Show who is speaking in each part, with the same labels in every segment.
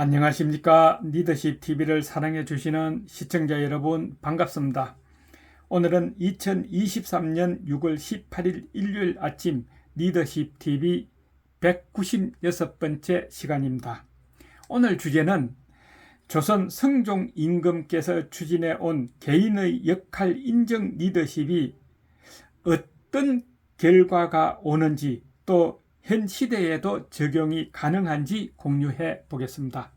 Speaker 1: 안녕하십니까. 리더십 TV를 사랑해 주시는 시청자 여러분 반갑습니다. 오늘은 2023년 6월 18일 일요일 아침 리더십 TV 196번째 시간입니다. 오늘 주제는 조선 성종 임금께서 추진해 온 개인의 역할 인정 리더십이 어떤 결과가 오는지, 또 현 시대에도 적용이 가능한지 공유해 보겠습니다.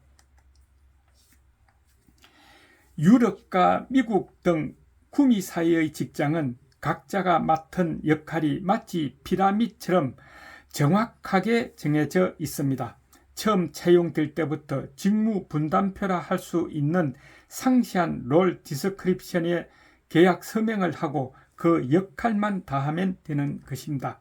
Speaker 1: 유럽과 미국 등 구미 사회의 직장은 각자가 맡은 역할이 마치 피라미드처럼 정확하게 정해져 있습니다. 처음 채용될 때부터 직무 분담표라 할 수 있는 상세한 롤 디스크립션에 계약 서명을 하고 그 역할만 다하면 되는 것입니다.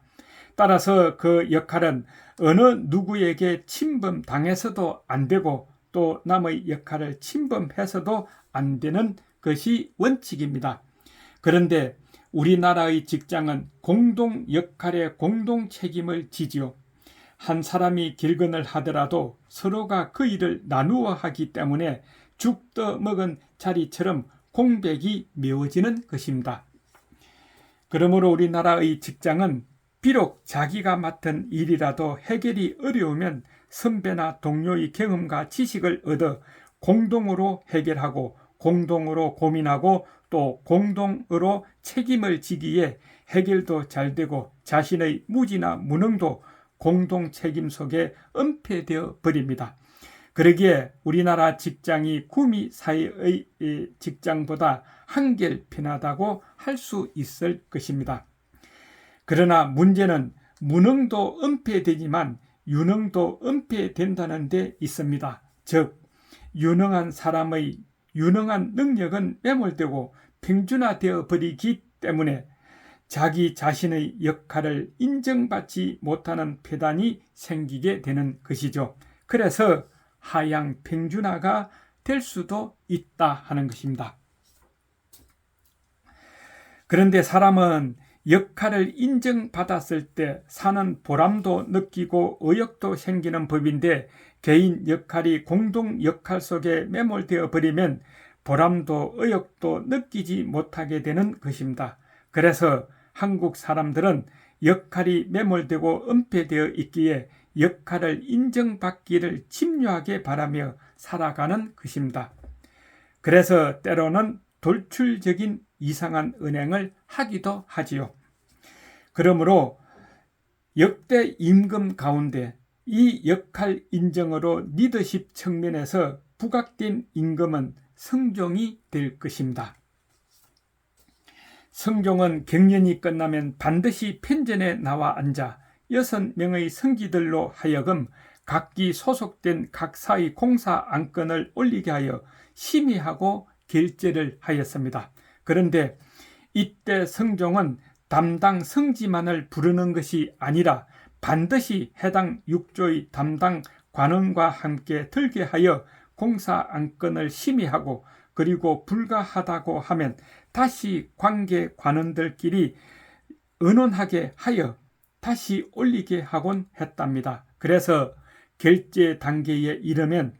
Speaker 1: 따라서 그 역할은 어느 누구에게 침범당해서도 안 되고, 또 남의 역할을 침범해서도 안 되는 것이 원칙입니다. 그런데 우리나라의 직장은 공동 역할에 공동 책임을 지지요. 한 사람이 길건을 하더라도 서로가 그 일을 나누어 하기 때문에 죽 떠먹은 자리처럼 공백이 메워지는 것입니다. 그러므로 우리나라의 직장은 비록 자기가 맡은 일이라도 해결이 어려우면 선배나 동료의 경험과 지식을 얻어 공동으로 해결하고, 공동으로 고민하고, 또 공동으로 책임을 지기에 해결도 잘 되고 자신의 무지나 무능도 공동 책임 속에 은폐되어 버립니다. 그러기에 우리나라 직장이 구미 사회의 직장보다 한결 편하다고 할 수 있을 것입니다. 그러나 문제는 무능도 은폐되지만 유능도 은폐된다는 데 있습니다. 즉, 유능한 사람의 유능한 능력은 매몰되고 평준화되어 버리기 때문에 자기 자신의 역할을 인정받지 못하는 폐단이 생기게 되는 것이죠. 그래서 하향 평준화가 될 수도 있다 하는 것입니다. 그런데 사람은 역할을 인정받았을 때 사는 보람도 느끼고 의욕도 생기는 법인데, 개인 역할이 공동 역할 속에 매몰되어 버리면 보람도 의욕도 느끼지 못하게 되는 것입니다. 그래서 한국 사람들은 역할이 매몰되고 은폐되어 있기에 역할을 인정받기를 집요하게 바라며 살아가는 것입니다. 그래서 때로는 돌출적인 이상한 은행을 하기도 하지요. 그러므로 역대 임금 가운데 이 역할 인정으로 리더십 측면에서 부각된 임금은 성종이 될 것입니다. 성종은 경연이 끝나면 반드시 편전에 나와 앉아 6명의 성기들로 하여금 각기 소속된 각 사의 공사 안건을 올리게 하여 심의하고 결재를 하였습니다. 그런데 이때 성종은 담당 성지만을 부르는 것이 아니라 반드시 해당 육조의 담당 관원과 함께 들게 하여 공사 안건을 심의하고, 그리고 불가하다고 하면 다시 관계 관원들끼리 의논하게 하여 다시 올리게 하곤 했답니다. 그래서 결재 단계에 이르면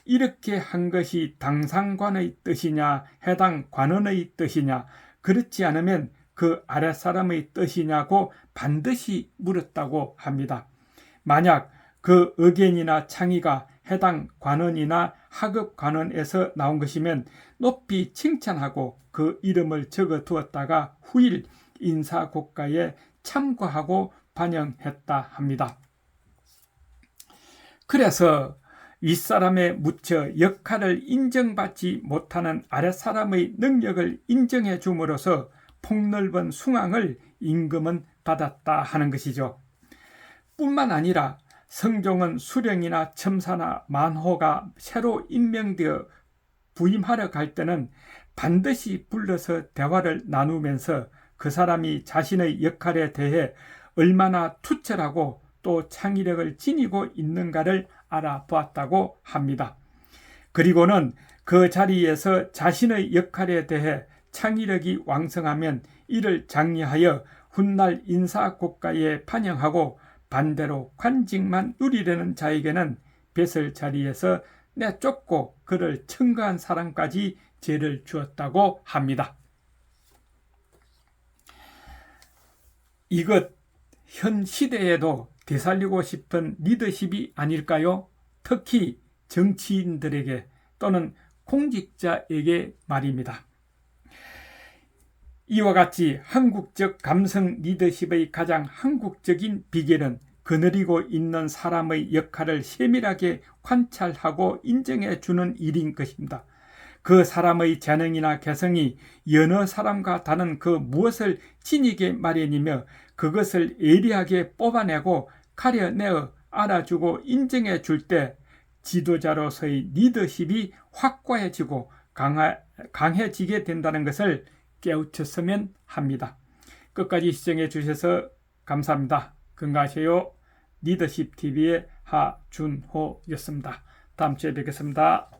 Speaker 1: 이렇게 한 것이 당상관의 뜻이냐, 해당 관원의 뜻이냐, 그렇지 않으면 그 아랫사람의 뜻이냐고 반드시 물었다고 합니다. 만약 그 의견이나 창의가 해당 관원이나 하급 관원에서 나온 것이면 높이 칭찬하고 그 이름을 적어 두었다가 후일 인사고과에 참고하고 반영했다 합니다. 그래서 윗사람에 묻혀 역할을 인정받지 못하는 아랫사람의 능력을 인정해 줌으로써 폭넓은 숭앙을 임금은 받았다 하는 것이죠. 뿐만 아니라 성종은 수령이나 첨사나 만호가 새로 임명되어 부임하러 갈 때는 반드시 불러서 대화를 나누면서 그 사람이 자신의 역할에 대해 얼마나 투철하고 또 창의력을 지니고 있는가를 알아보았다고 합니다. 그리고는 그 자리에서 자신의 역할에 대해 창의력이 왕성하면 이를 장려하여 훗날 인사고과에 반영하고, 반대로 관직만 누리려는 자에게는 뱃을 자리에서 내쫓고 그를 청거한 사람까지 죄를 주었다고 합니다. 이것 현 시대에도 되살리고 싶은 리더십이 아닐까요? 특히 정치인들에게 또는 공직자에게 말입니다. 이와 같이 한국적 감성 리더십의 가장 한국적인 비결은 거느리고 있는 사람의 역할을 세밀하게 관찰하고 인정해 주는 일인 것입니다. 그 사람의 재능이나 개성이 여러 사람과 다른 그 무엇을 지니게 마련이며 그것을 예리하게 뽑아내고 가려내어 알아주고 인정해 줄 때 지도자로서의 리더십이 확고해지고 강해지게 된다는 것을 깨우쳤으면 합니다. 끝까지 시청해 주셔서 감사합니다. 건강하세요. 리더십TV의 하준호였습니다. 다음 주에 뵙겠습니다.